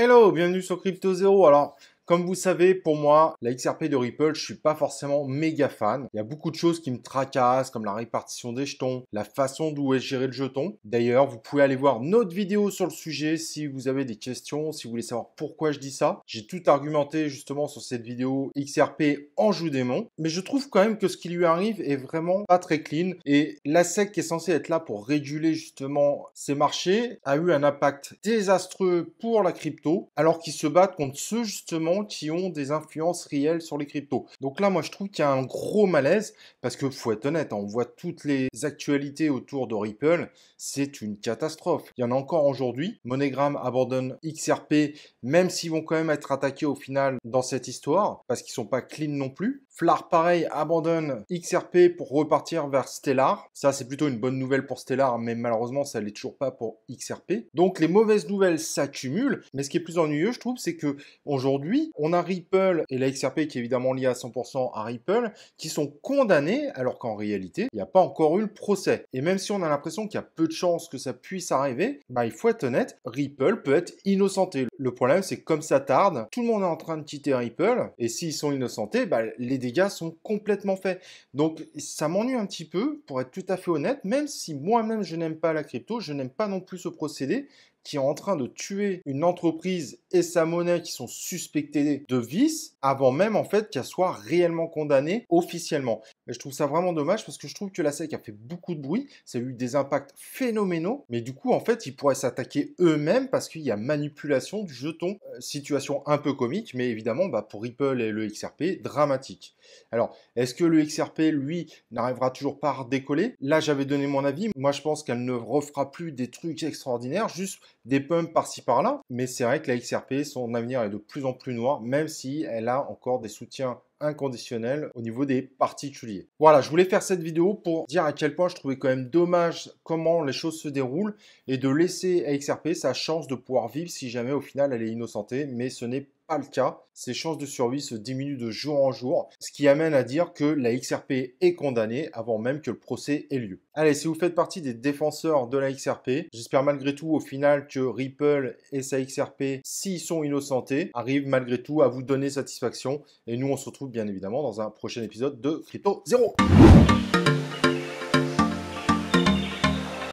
Hello, bienvenue sur Crypto Zero. Alors, comme vous savez, pour moi, la XRP de Ripple, je suis pas forcément méga fan. Il y a beaucoup de choses qui me tracassent, comme la répartition des jetons, la façon d'où est géré le jeton. D'ailleurs, vous pouvez aller voir notre vidéo sur le sujet si vous avez des questions, si vous voulez savoir pourquoi je dis ça. J'ai tout argumenté justement sur cette vidéo XRP en joue démon. Mais je trouve quand même que ce qui lui arrive est vraiment pas très clean. Et la SEC qui est censée être là pour réguler justement ces marchés a eu un impact désastreux pour la crypto, alors qu'ils se battent contre ceux justement qui ont des influences réelles sur les cryptos. Donc là, moi, je trouve qu'il y a un gros malaise parce que faut être honnête, hein, on voit toutes les actualités autour de Ripple, c'est une catastrophe. Il y en a encore aujourd'hui. MoneyGram abandonne XRP, même s'ils vont quand même être attaqués au final dans cette histoire parce qu'ils sont pas clean non plus. Flar, pareil, abandonne XRP pour repartir vers Stellar. Ça, c'est plutôt une bonne nouvelle pour Stellar, mais malheureusement, ça l'est toujours pas pour XRP. Donc, les mauvaises nouvelles s'accumulent. Mais ce qui est plus ennuyeux, je trouve, c'est que aujourd'hui, on a Ripple et la XRP qui est évidemment liée à 100% à Ripple, qui sont condamnés, alors qu'en réalité, il n'y a pas encore eu le procès. Et même si on a l'impression qu'il y a peu de chances que ça puisse arriver, bah, il faut être honnête, Ripple peut être innocenté. Le problème, c'est que comme ça tarde, tout le monde est en train de quitter Ripple, et s'ils sont innocentés, bah, les dégâts sont complètement faits. Donc, ça m'ennuie un petit peu, pour être tout à fait honnête, même si moi-même je n'aime pas la crypto, je n'aime pas non plus ce procédé qui est en train de tuer une entreprise et sa monnaie qui sont suspectées de vice avant même en fait qu'elle soit réellement condamnée officiellement. Et je trouve ça vraiment dommage parce que je trouve que la SEC a fait beaucoup de bruit, ça a eu des impacts phénoménaux, mais du coup en fait ils pourraient s'attaquer eux-mêmes parce qu'il y a manipulation du jeton. Situation un peu comique, mais évidemment bah, pour Ripple et le XRP, dramatique. Alors, est-ce que le XRP, lui, n'arrivera toujours pas à redécoller? Là, j'avais donné mon avis. Moi, je pense qu'elle ne refera plus des trucs extraordinaires, juste des pumps par-ci par-là. Mais c'est vrai que la XRP, son avenir est de plus en plus noir, même si elle a encore des soutiens inconditionnels au niveau des particuliers. Voilà, je voulais faire cette vidéo pour dire à quel point je trouvais quand même dommage comment les choses se déroulent et de laisser à XRP sa chance de pouvoir vivre si jamais au final elle est innocentée, mais ce n'est pas le cas. Ses chances de survie se diminuent de jour en jour, ce qui amène à dire que la XRP est condamnée avant même que le procès ait lieu. Allez, si vous faites partie des défenseurs de la XRP, j'espère malgré tout au final que Ripple et sa XRP, s'ils sont innocentés, arrivent malgré tout à vous donner satisfaction. Et nous, on se retrouve bien évidemment dans un prochain épisode de Crypto Zero.